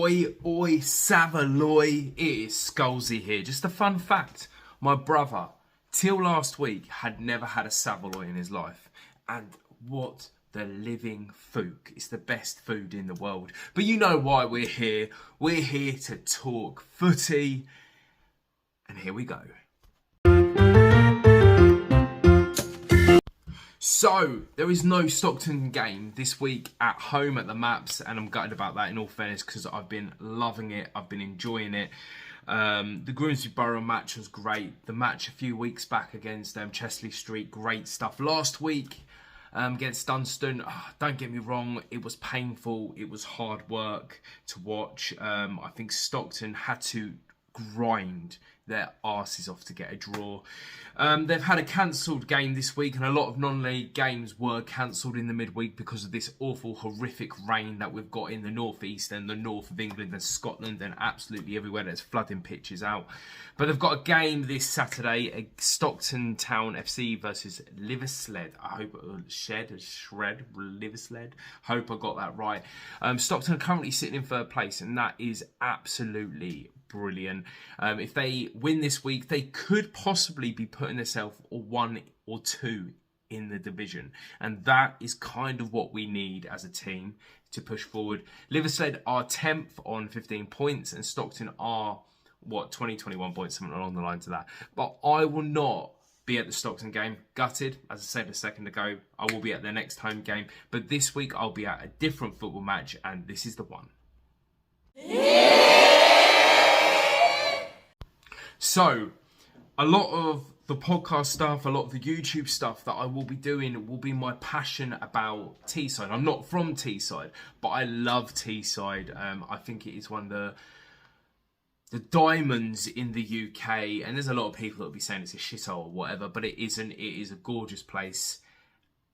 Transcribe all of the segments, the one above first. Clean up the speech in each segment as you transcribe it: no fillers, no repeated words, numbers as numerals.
Oi, Savaloy, it is Scholesy here. Just a fun fact, my brother, till last week, had never had a Savaloy in his life. And what the living fook. It's the best food in the world. But you know why we're here. We're here to talk footy. And here we go. So, there is no Stockton game this week at home at the Maps, and I'm gutted about that in all fairness because I've been loving it, I've been enjoying it. The Grimsby Borough match was great. The match a few weeks back against Chesley Street, great stuff. Last week against Dunstan, don't get me wrong, it was painful, it was hard work to watch. I think Stockton had to grind their arses off to get a draw. They've had a cancelled game this week, and a lot of non-league games were cancelled in the midweek because of this awful, horrific rain that we've got in the northeast and the north of England and Scotland and absolutely everywhere. There's flooding pitches out. But they've got a game this Saturday, Stockton Town FC versus Liversled. I hope Liversled. Hope I got that right. Stockton are currently sitting in third place, and that is absolutely brilliant. If they win this week, they could possibly be putting themselves 1 or 2 in the division, and that is kind of what we need as a team to push forward. Liversled are 10th on 15 points, and Stockton are 21 points, something along the lines of that. But I will not be at the Stockton game. Gutted, as I said a second ago. I will be at their next home game, but this week I'll be at a different football match, and this is the one. So, a lot of the podcast stuff, a lot of the YouTube stuff that I will be doing will be my passion about Teesside. I'm not from Teesside, but I love Teesside. I think it is one of the diamonds in the UK. And there's a lot of people that will be saying it's a shithole or whatever, but it isn't. It is a gorgeous place.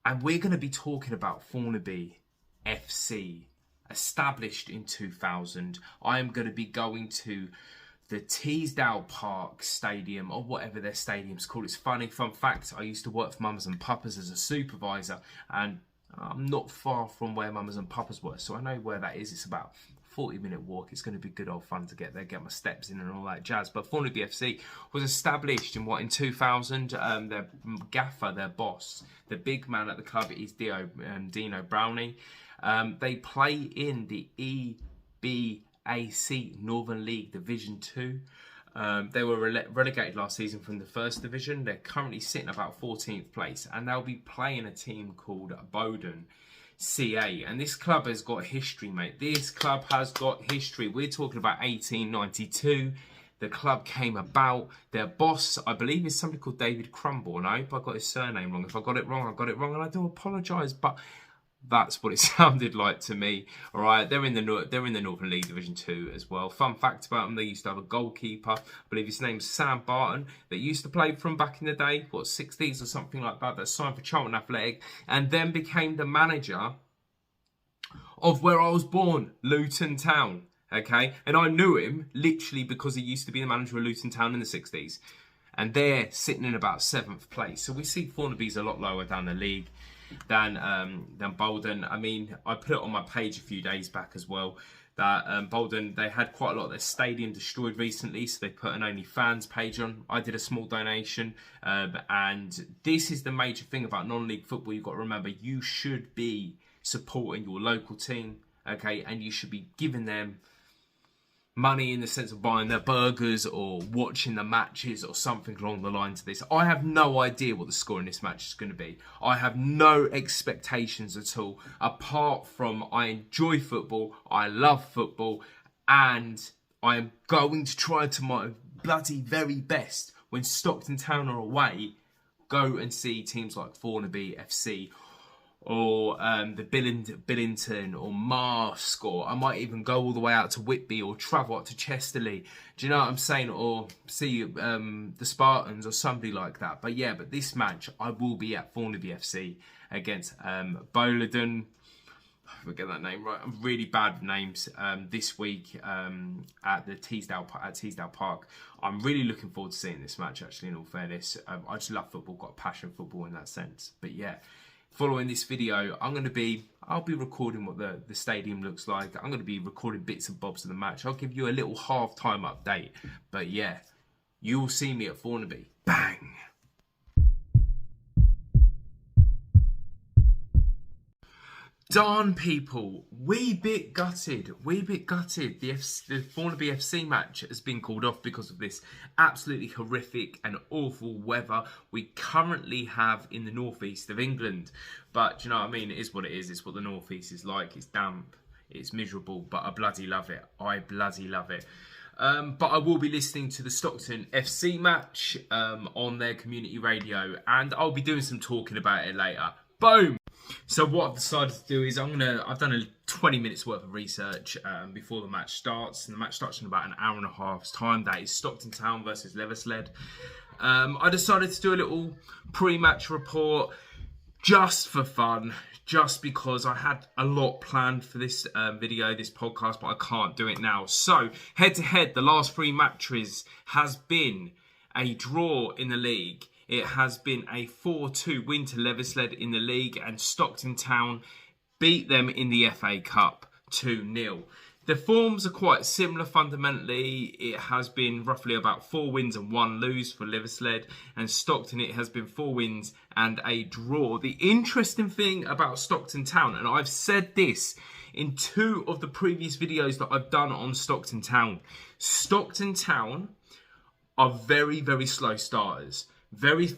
And we're going to be talking about Thornaby FC, established in 2000. I am going to be going to the Teesdale Park Stadium, or whatever their stadium's called. It's funny, fun fact, I used to work for Mamas and Papas as a supervisor, and I'm not far from where Mamas and Papas were, so I know where that is. It's about a 40-minute walk. It's going to be good old fun to get there, get my steps in and all that jazz. But Thornaby FC was established in 2000. Their gaffer, their boss, the big man at the club is Dino Brownie. They play in the EBAC Northern League Division 2. They were relegated last season from the first division. They're currently sitting about 14th place, and they'll be playing a team called Bowden CA. And this club has got history, mate. This club has got history. We're talking about 1892. The club came about. Their boss, I believe, is somebody called David Crumble, and I hope I got his surname wrong. If I got it wrong, I got it wrong, and I do apologise, but that's what it sounded like to me. All right, they're in the Northern League Division 2 as well. Fun fact about them: they used to have a goalkeeper. I believe his name's Sam Barton. That used to play from back in the day, 60s or something like that. That signed for Charlton Athletic and then became the manager of where I was born, Luton Town. Okay, and I knew him literally because he used to be the manager of Luton Town in the 60s, and they're sitting in about 7th place. So we see Thornaby's a lot lower down the league than Bowden. I mean, I put it on my page a few days back as well that Bowden, they had quite a lot of their stadium destroyed recently, so they put an OnlyFans page on. I did a small donation, and this is the major thing about non-league football. You've got to remember, you should be supporting your local team, okay, and you should be giving them money in the sense of buying their burgers or watching the matches or something along the lines of this. I have no idea what the score in this match is going to be. I have no expectations at all, apart from I enjoy football, I love football, and I am going to try to my bloody very best when Stockton Town are away, go and see teams like Thornaby FC or the Billington or Marsk, or I might even go all the way out to Whitby or travel up to Chesterley. Do you know what I'm saying? Or see the Spartans or somebody like that. But yeah, but this match I will be at Thornaby FC against Bowden. I forget that name right. I'm really bad with names. This week at the Teesdale Park. I'm really looking forward to seeing this match. Actually, in all fairness, I just love football. Got a passion for football in that sense. But yeah. Following this video, I'm going to be I'll be recording what the stadium looks like. I'm going to be recording bits and bobs of the match. I'll give you a little half-time update. But yeah, you'll see me at Thornaby. Bang! Darn people, wee bit gutted. The Thornaby FC match has been called off because of this absolutely horrific and awful weather we currently have in the northeast of England. But do you know what I mean? It is what it is. It's what the northeast is like. It's damp, it's miserable, but I bloody love it. I bloody love it. But I will be listening to the Stockton FC match on their community radio, and I'll be doing some talking about it later. Boom! So what I've decided to do is I've done a 20 minutes worth of research before the match starts, and the match starts in about an hour and a half's time. That is Stockton Town versus Leversled. I decided to do a little pre-match report just for fun, just because I had a lot planned for this video, this podcast, but I can't do it now. So head to head, the last three matches has been a draw in the league. It has been a 4-2 win to Leversled in the league, and Stockton Town beat them in the FA Cup 2-0. The forms are quite similar fundamentally. It has been roughly about 4 wins and 1 lose for Leversled, and Stockton, it has been 4 wins and a draw. The interesting thing about Stockton Town, and I've said this in 2 of the previous videos that I've done on Stockton Town are very, very slow starters. Very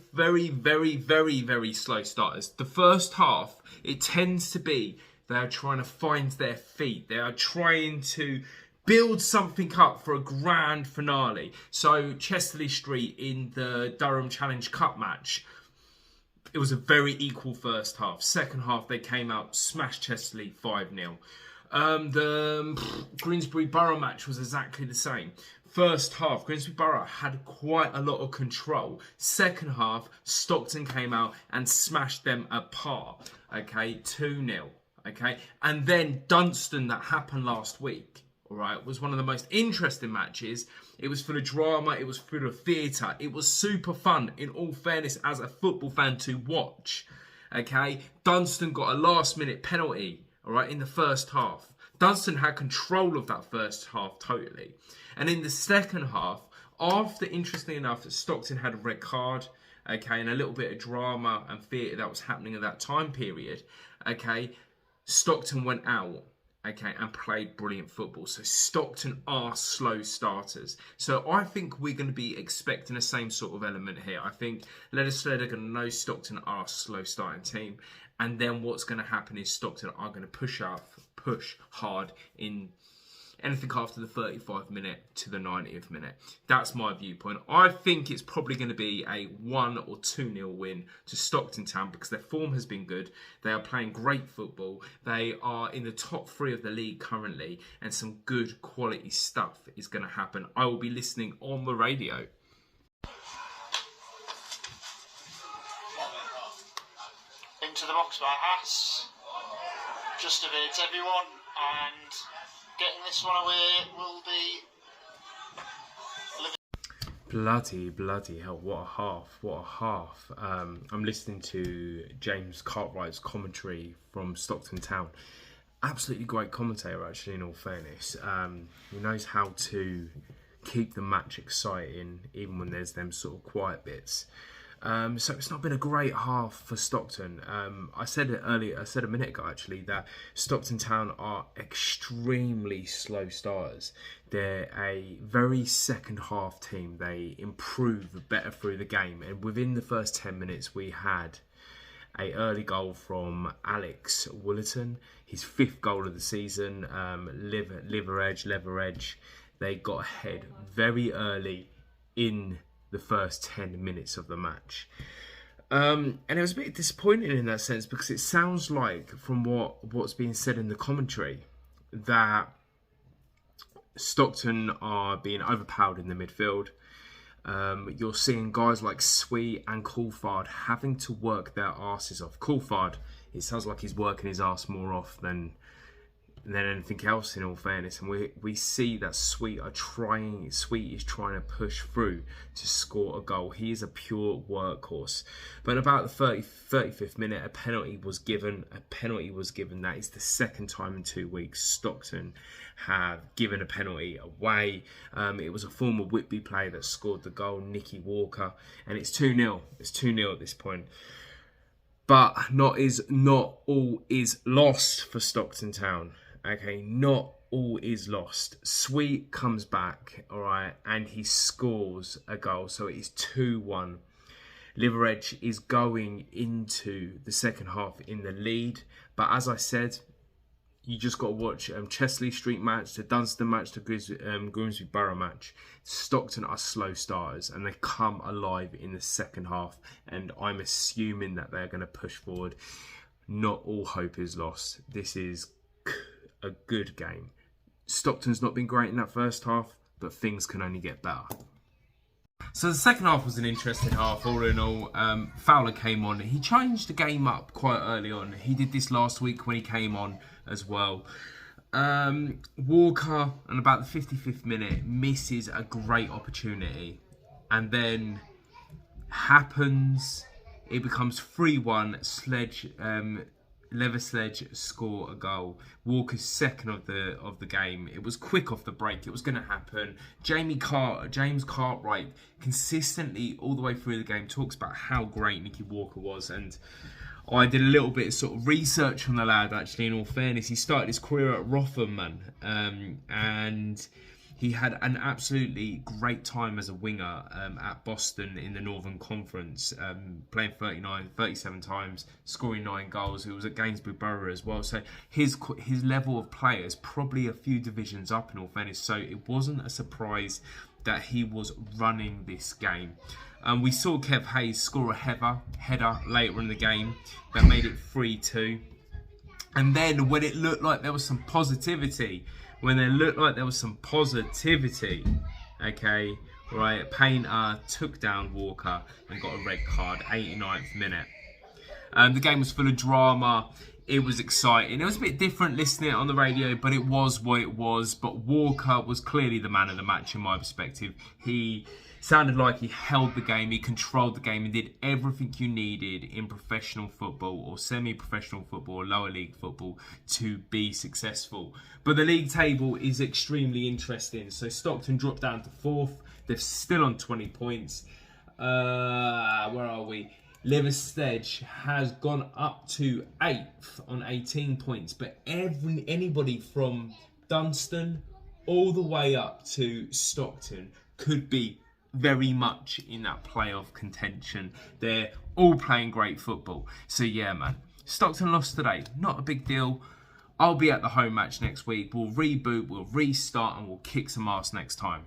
slow starters. The first half, it tends to be they are trying to find their feet. They are trying to build something up for a grand finale. So Chesterley Street in the Durham Challenge Cup match, it was a very equal first half. Second half, they came out, smashed Chesterley 5-0. The Grimsby Borough match was exactly the same. First half, Grimsby Borough had quite a lot of control. Second half, Stockton came out and smashed them apart. Okay, 2-0. Okay, and then Dunstan, that happened last week, all right, was one of the most interesting matches. It was full of drama. It was full of theatre. It was super fun, in all fairness, as a football fan to watch. Okay, Dunstan got a last-minute penalty, all right, in the first half. Dunstan had control of that first half totally. And in the second half, after, interestingly enough, Stockton had a red card, okay, and a little bit of drama and theatre that was happening at that time period, okay, Stockton went out, okay, and played brilliant football. So Stockton are slow starters. So I think we're going to be expecting the same sort of element here. I think Leversled are going to know Stockton are a slow starting team. And then what's going to happen is Stockton are going to push hard in anything after the 35th minute to the 90th minute. That's my viewpoint. I think it's probably going to be a 1 or 2-0 win to Stockton Town because their form has been good. They are playing great football. They are in the top 3 of the league currently, and some good quality stuff is going to happen. I will be listening on the radio. Into the box by Haas. Just evades everyone, and getting this one away will be... Bloody hell, what a half. I'm listening to James Cartwright's commentary from Stockton Town. Absolutely great commentator, actually, in all fairness. He knows how to keep the match exciting, even when there's them sort of quiet bits. So it's not been a great half for Stockton. I said it earlier, I said a minute ago actually, that Stockton Town are extremely slow starters. They're a very second half team. They improve better through the game. And within the first 10 minutes, we had an early goal from Alex Woolerton, his 5th goal of the season. Lever edge. They got ahead very early in the first 10 minutes of the match. And it was a bit disappointing in that sense because it sounds like, from what's being said in the commentary, that Stockton are being overpowered in the midfield. You're seeing guys like Sweet and Coulthard having to work their arses off. Coulthard, it sounds like he's working his arse more off than than anything else, in all fairness. And we see that Sweet is trying to push through to score a goal. He is a pure workhorse. But about the 35th minute, a penalty was given. That is the second time in 2 weeks Stockton have given a penalty away. It was a former Whitby player that scored the goal, Nicky Walker, and it's 2-0. It's 2-0 at this point. But not all is lost for Stockton Town. Okay, not all is lost. Sweet comes back, all right, and he scores a goal. So it is 2-1. Liveredge is going into the second half in the lead. But as I said, you just got to watch Chesley Street match, the Dunstan match, the Grimsby Borough match. Stockton are slow starters and they come alive in the second half. And I'm assuming that they're going to push forward. Not all hope is lost. This is a good game. Stockton's not been great in that first half, but things can only get better. So the second half was an interesting half, all in all. Fowler came on. He changed the game up quite early on. He did this last week when he came on as well. Walker, in about the 55th minute, misses a great opportunity. And then happens, it becomes 3-1, Leather Sledge score a goal. Walker's second of the game. It was quick off the break. It was going to happen. James Cartwright consistently all the way through the game talks about how great Nicky Walker was, and I did a little bit of sort of research on the lad. Actually, in all fairness, he started his career at Rotham, and he had an absolutely great time as a winger at Boston in the Northern Conference, playing 37 times, scoring 9 goals. He was at Gainsborough Borough as well. So his level of play is probably a few divisions up, in all fairness. So it wasn't a surprise that he was running this game. We saw Kev Hayes score a header later in the game that made it 3-2. And then when it looked like there was some positivity, okay, right, Painter took down Walker and got a red card, 89th minute. The game was full of drama. It was exciting. It was a bit different listening to it on the radio, but it was what it was. But Walker was clearly the man of the match in my perspective. He sounded like he held the game, he controlled the game, and did everything you needed in professional football or semi-professional football or lower league football to be successful. But the league table is extremely interesting. So Stockton dropped down to 4th. They're still on 20 points. Where are we? Leather Sledge has gone up to 8th on 18 points. But anybody from Dunstan all the way up to Stockton could be very much in that playoff contention. They're all playing great football. So yeah, man, Stockton lost today. Not a big deal. I'll be at the home match next week. We'll reboot, we'll restart, and we'll kick some ass next time.